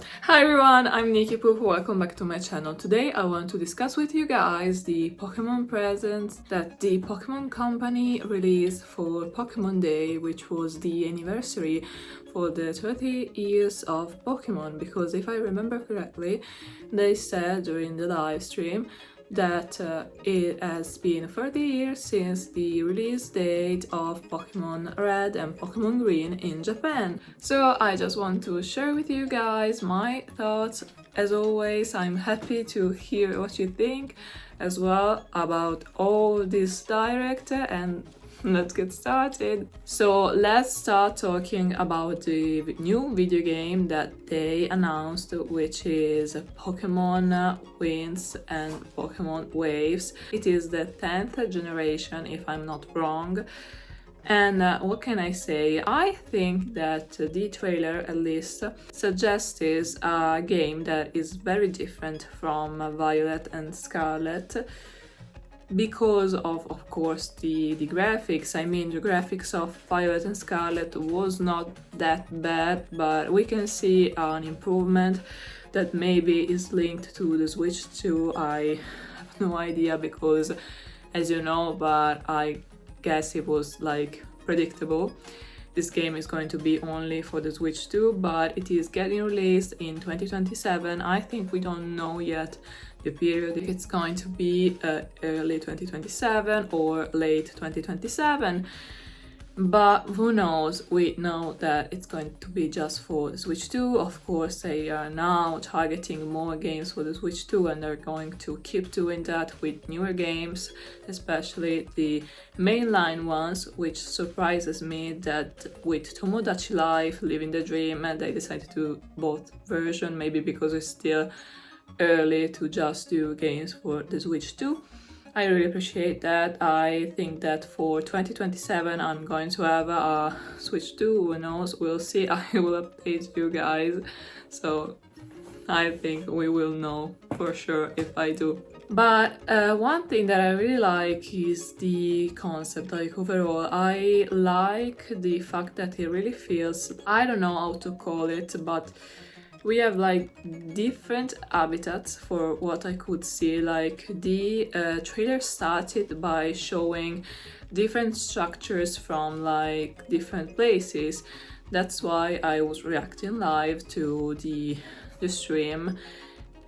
Hi everyone, I'm Nikki Pooh. Welcome back to my channel. Today I want to discuss with you guys the Pokemon presents that the Pokemon Company released for Pokemon Day, which was the anniversary for the 30 years of Pokemon, because if I remember correctly, they said during the live stream that it has been 30 years since the release date of Pokemon Red and Pokemon Green in Japan. So I just want to share with you guys my thoughts. As always, I'm happy to hear what you think as well about all this direct, and let's get started. So let's start talking about the new video game that they announced, which is Pokemon Winds and Pokemon Waves. It is the 10th generation, if I'm not wrong. And what can I say? I think that the trailer at least suggests a game that is very different from Violet and Scarlet, because of course the graphics. I mean, the graphics of Violet and Scarlet was not that bad, but we can see an improvement that maybe is linked to the Switch 2. I have no idea because, as you know, but I guess it was like predictable. This game is going to be only for the Switch 2, but it is getting released in 2027. I think we don't know yet the period, if it's going to be early 2027 or late 2027, but who knows. We know that it's going to be just for the Switch 2. Of course, they are now targeting more games for the Switch 2, and they're going to keep doing that with newer games, especially the mainline ones, which surprises me that with Tomodachi Life, Living the Dream, and they decided to do both versions, maybe because it's still early to just do games for the Switch 2. I really appreciate that. I think that for 2027 I'm going to have a Switch 2, who knows, we'll see. I will update you guys, so I think we will know for sure if I do. But one thing that I really like is the concept. Like, overall, I like the fact that it really feels, I don't know how to call it, but we have like different habitats for what I could see. Like, the trailer started by showing different structures from like different places. That's why I was reacting live to the stream.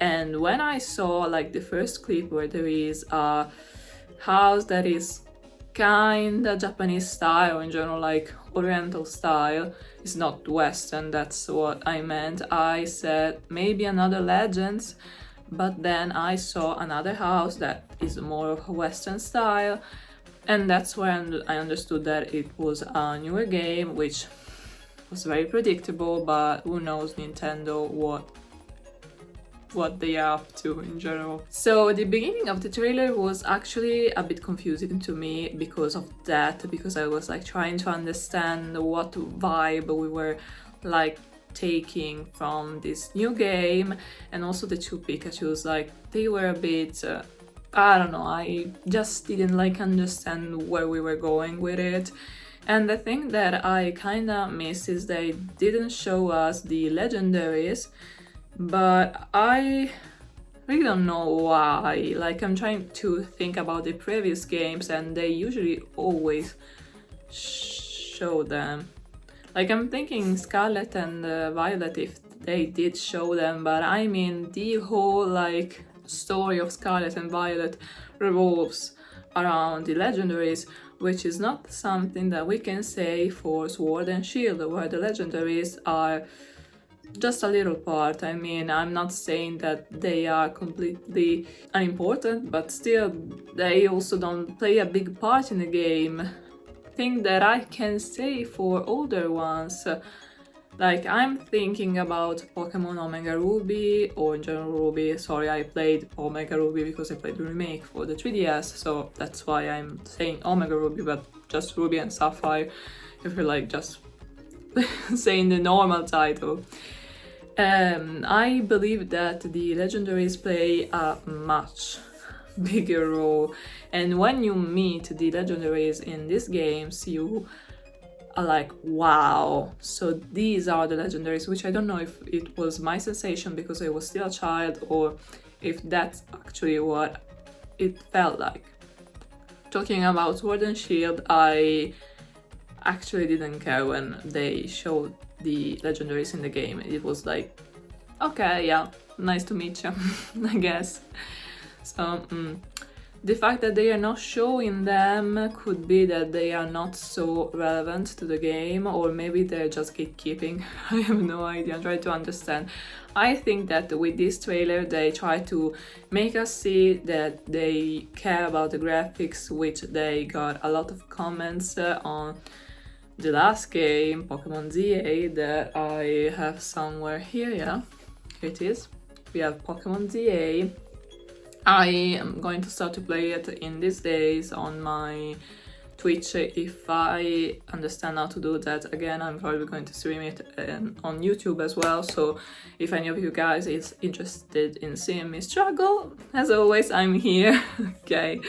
And when I saw like the first clip where there is a house that is kinda Japanese style, or in general like Oriental style, it's not Western, that's what I meant. I said maybe another Legends, but then I saw another house that is more of a Western style, and that's when I understood that it was a newer game, which was very predictable. But who knows, Nintendo, what they are up to in general. So the beginning of the trailer was actually a bit confusing to me because of that, because I was like trying to understand what vibe we were like taking from this new game. And also the two Pikachus, like they were a bit I don't know, I just didn't like understand where we were going with it. And the thing that I kinda miss is they didn't show us the legendaries, but I really don't know why. Like, I'm trying to think about the previous games, and they usually always show them. Like, I'm thinking Scarlet and Violet, if they did show them, but I mean the whole like story of Scarlet and Violet revolves around the legendaries, which is not something that we can say for Sword and Shield, where the legendaries are just a little part. I mean, I'm not saying that they are completely unimportant, but still, they also don't play a big part in the game. Thing that I can say for older ones, like I'm thinking about Pokemon Omega Ruby, or in general Ruby. Sorry, I played Omega Ruby because I played the remake for the 3DS, so that's why I'm saying Omega Ruby, but just Ruby and Sapphire, if you're like just saying the normal title. I believe that the legendaries play a much bigger role, and when you meet the legendaries in these games, you are like, wow, so these are the legendaries, which I don't know if it was my sensation because I was still a child or if that's actually what it felt like. Talking about Sword and Shield, I actually didn't care when they showed the legendaries in the game. It was like, okay, yeah, nice to meet you, I guess. So the fact that they are not showing them could be that they are not so relevant to the game, or maybe they're just gatekeeping. I have no idea. I'm trying to understand. I think that with this trailer they try to make us see that they care about the graphics, which they got a lot of comments on the last game, Pokémon ZA, that I have somewhere here. Yeah, here it is. We have Pokémon ZA. I am going to start to play it in these days on my Twitch. If I understand how to do that, again, I'm probably going to stream it on YouTube as well. So if any of you guys is interested in seeing me struggle, as always, I'm here. Okay,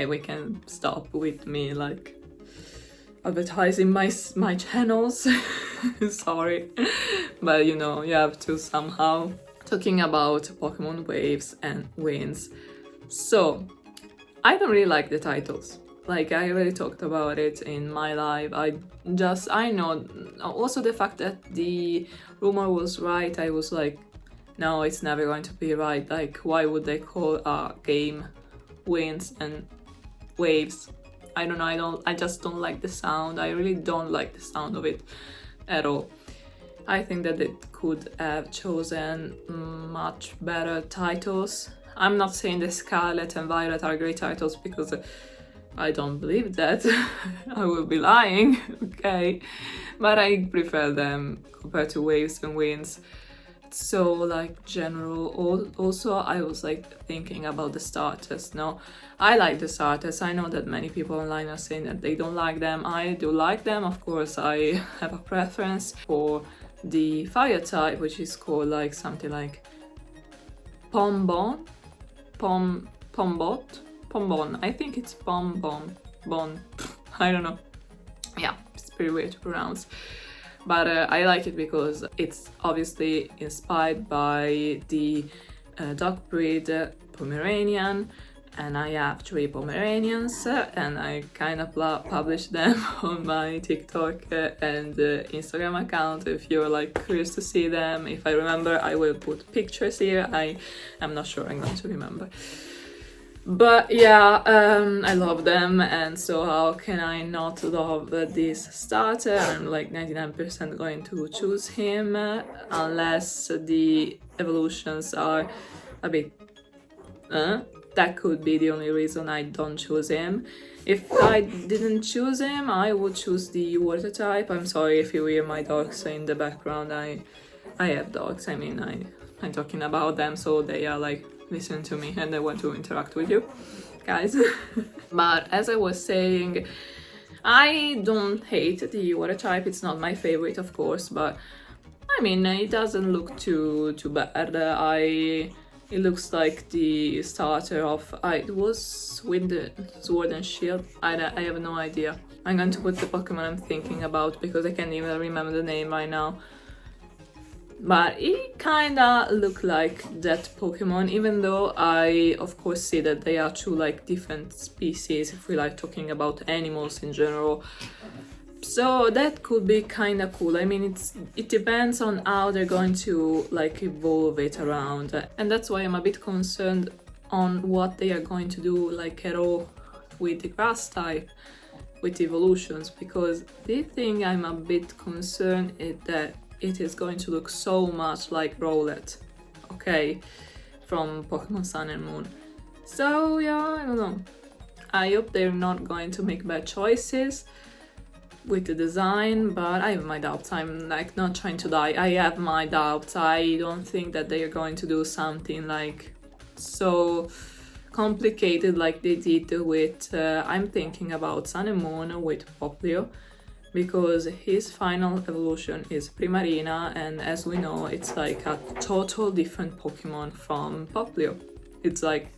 we can stop with me like advertising my channels. Sorry, but you know, you have to somehow. Talking about Pokemon waves and winds. So I don't really like the titles. Like, I already talked about it in my live. I know also the fact that the rumor was right. I was like, no, it's never going to be right. Like, why would they call a game winds and waves? I don't know. I just don't like the sound. I really don't like the sound of it at all. I think that it could have chosen much better titles. I'm not saying the Scarlet and Violet are great titles because I don't believe that. I will be lying, okay? But I prefer them compared to Waves and Winds. So like general. Also, I was like thinking about the starters. No, I like the starters. I know that many people online are saying that they don't like them. I do like them. Of course, I have a preference for the fire type, which is called like something like Pombon. I think it's Bon. I don't know. Yeah, it's pretty weird to pronounce. But I like it because it's obviously inspired by the dog breed Pomeranian, and I have 3 Pomeranians, and I kind of published them on my TikTok and Instagram account. If you're like curious to see them, if I remember, I will put pictures here. I'm not sure I'm going to remember. But yeah, I love them, and so how can I not love this starter? I'm like 99% going to choose him, unless the evolutions are a bit... that could be the only reason I don't choose him. If I didn't choose him, I would choose the water type. I'm sorry if you hear my dogs in the background. I have dogs. I mean, I'm talking about them, so they are like listening to me and they want to interact with you guys. But as I was saying, I don't hate the water type. It's not my favorite, of course, but I mean, it doesn't look too bad. It looks like the starter of... it was with the Sword and Shield. I have no idea. I'm going to put the Pokemon I'm thinking about because I can't even remember the name right now. But it kinda look like that Pokemon, even though I of course see that they are 2 like different species if we like talking about animals in general. So that could be kinda cool. I mean, it depends on how they're going to like evolve it around, and that's why I'm a bit concerned on what they are going to do like at all with the grass type, with evolutions, because the thing I'm a bit concerned is that it is going to look so much like Rowlet, okay, from Pokemon Sun and Moon. So yeah, I don't know. I hope they're not going to make bad choices with the design, but I have my doubts. I'm like not trying to lie. I have my doubts. I don't think that they are going to do something like so complicated like they did with I'm thinking about Sun and Moon with Poplio, because his final evolution is Primarina, and as we know, it's like a total different Pokemon from Poplio. It's like,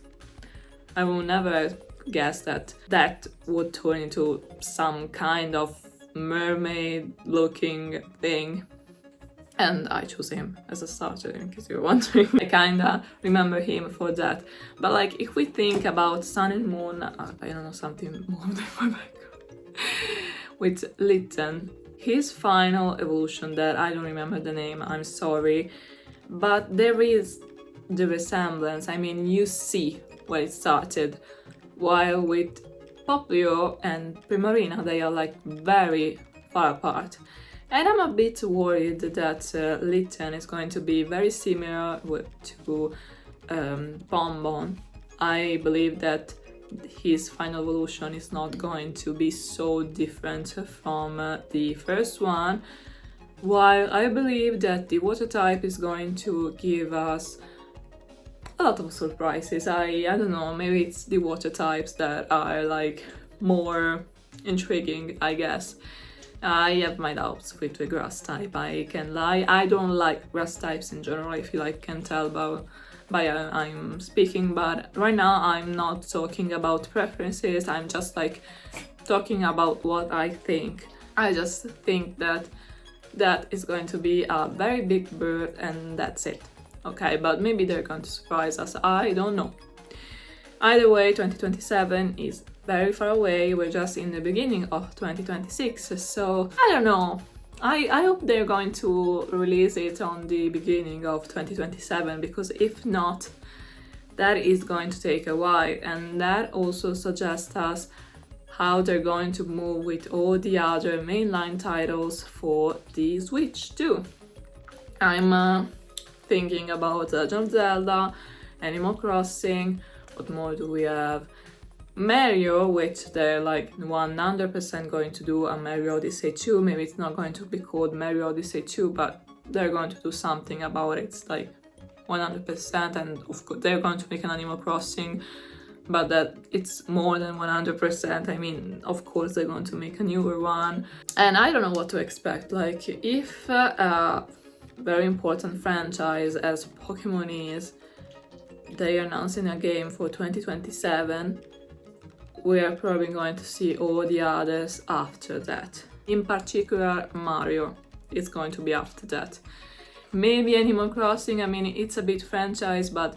I will never guess that would turn into some kind of mermaid looking thing. And I chose him as a starter, in case you're wondering. I kinda remember him for that. But like, if we think about Sun and Moon, I don't know, something moved in my background. With Litten, his final evolution that I don't remember the name, I'm sorry. But there is the resemblance, I mean, you see where it started. While with Poplio and Primarina, they are like very far apart. And I'm a bit worried that Litten is going to be very similar to Bonbon. I believe that his final evolution is not going to be so different from the first one, while I believe that the water type is going to give us a lot of surprises. I don't know, maybe it's the water types that are like more intriguing, I guess. I have my doubts with the grass type, I can lie. I don't like grass types in general, if you like can tell by I'm speaking, but right now I'm not talking about preferences, I'm just like talking about what I think. I just think that that is going to be a very big bird and that's it. Okay, but maybe they're going to surprise us, I don't know. Either way, 2027 is very far away, we're just in the beginning of 2026, so I don't know. I hope they're going to release it on the beginning of 2027, because if not, that is going to take a while, and that also suggests us how they're going to move with all the other mainline titles for the Switch too. I'm thinking about Legend of Zelda, Animal Crossing, what more do we have? Mario, which they're like 100% going to do a Mario Odyssey 2. Maybe it's not going to be called Mario Odyssey 2, but they're going to do something about it. It's like 100%, and of course they're going to make an Animal Crossing, but that it's more than 100%. I mean, of course they're going to make a newer one, and I don't know what to expect. Like, if a very important franchise as Pokémon is, they are announcing a game for 2027, we are probably going to see all the others after that. In particular, Mario is going to be after that. Maybe Animal Crossing, I mean, it's a big franchise, but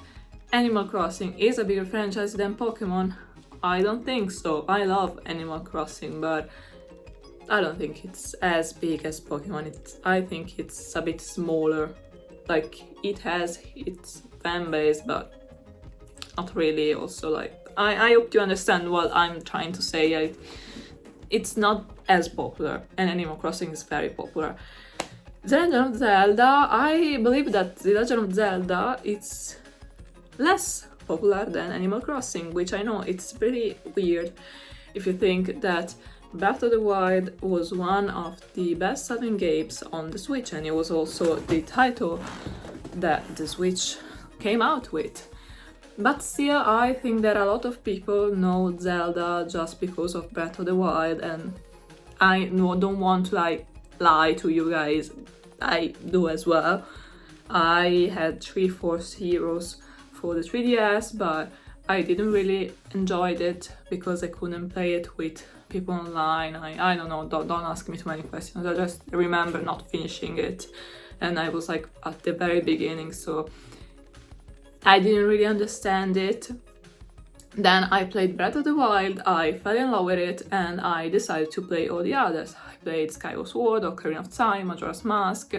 Animal Crossing is a bigger franchise than Pokémon? I don't think so. I love Animal Crossing, but I don't think it's as big as Pokémon. I think it's a bit smaller. Like, it has its fan base, but not really. Also, like, I hope you understand what I'm trying to say. It's not as popular, and Animal Crossing is very popular. The Legend of Zelda, I believe that The Legend of Zelda is less popular than Animal Crossing, which I know it's pretty weird if you think that Breath of the Wild was one of the best-selling games on the Switch, and it was also the title that the Switch came out with. But still, I think that a lot of people know Zelda just because of Breath of the Wild, and I don't want to like lie to you guys, I do as well. I had 3 Force Heroes for the 3DS, but I didn't really enjoy it because I couldn't play it with people online. I don't know, don't ask me too many questions. I just remember not finishing it, and I was like at the very beginning, so I didn't really understand it. Then I played Breath of the Wild, I fell in love with it, and I decided to play all the others. I played Skyward Sword, Ocarina of Time, Majora's Mask.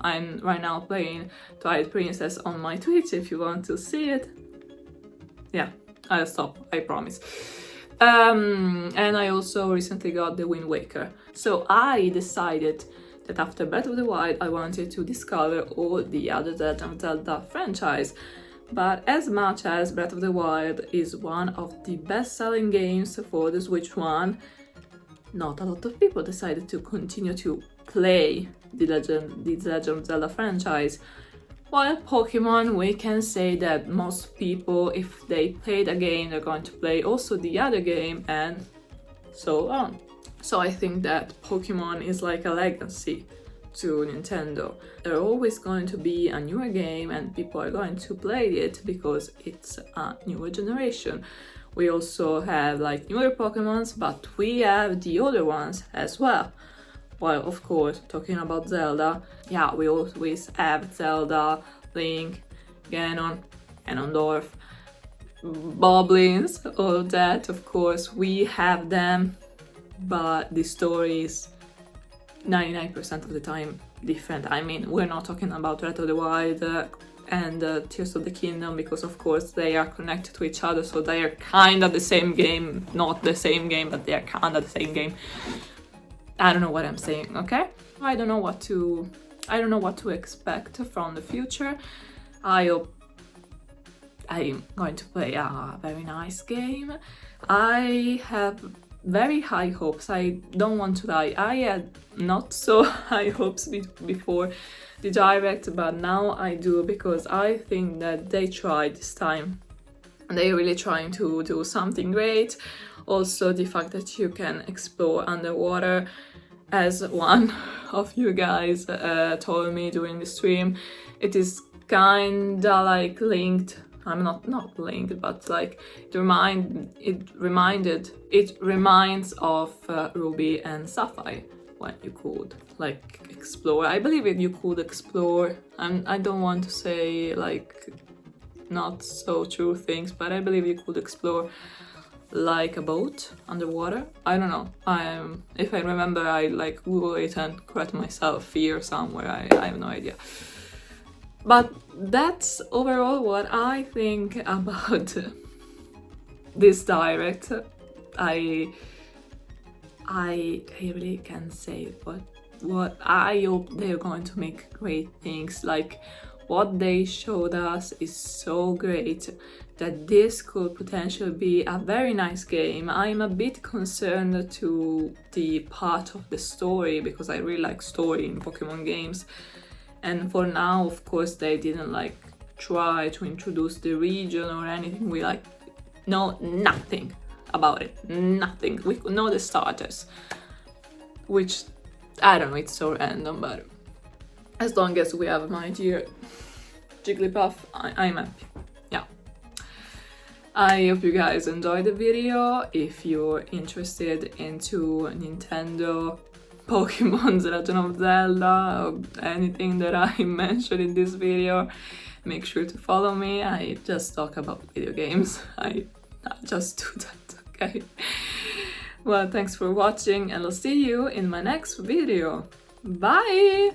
I'm right now playing Twilight Princess on my Twitch if you want to see it. Yeah, I'll stop, I promise. And I also recently got the Wind Waker. So I decided that after Breath of the Wild I wanted to discover all the other Legend of Zelda franchise. But as much as Breath of the Wild is one of the best-selling games for the Switch One, not a lot of people decided to continue to play the Legend of Zelda franchise. While Pokémon, we can say that most people, if they play the game, they're going to play also the other game, and so on. So I think that Pokémon is like a legacy to Nintendo. There's always going to be a newer game and people are going to play it because it's a newer generation. We also have like newer Pokémons, but we have the older ones as well. Well, of course, talking about Zelda, yeah, we always have Zelda, Link, Ganon, Ganondorf, Boblins, all of that, of course, we have them, but the story is 99% of the time different. I mean, we're not talking about Breath of the Wild and Tears of the Kingdom, because of course they are connected to each other, so they are kind of the same game, not the same game, but they are kind of the same game. I don't know what I'm saying, okay? I don't know what to expect from the future. I hope I'm going to play a very nice game. I have very high hopes. I don't want to lie. I had not so high hopes before the direct, but now I do, because I think that they tried this time. They're really trying to do something great. Also, the fact that you can explore underwater, as one of you guys told me during the stream, it is kinda like linked. I'm not linked, but like it reminds of Ruby and Sapphire, when you could like explore. I believe you could explore. I don't want to say like not so true things, but I believe you could explore like a boat underwater. I don't know. If I remember, I like Google it and correct myself here somewhere. I have no idea. But that's overall what I think about this direct. I really can't say what I hope they're going to make great things. Like what they showed us is so great that this could potentially be a very nice game. I'm a bit concerned to the part of the story, because I really like story in Pokemon games. And for now, of course, they didn't like try to introduce the region or anything. We like know nothing about it. Nothing. We know the starters, which I don't know, it's so random, but as long as we have my dear Jigglypuff, I'm happy. Yeah. I hope you guys enjoyed the video. If you're interested into Nintendo, Pokemon, The Legend of Zelda, or anything that I mentioned in this video, make sure to follow me. I just talk about video games. I just do that, okay? Well, thanks for watching, and I'll see you in my next video. Bye!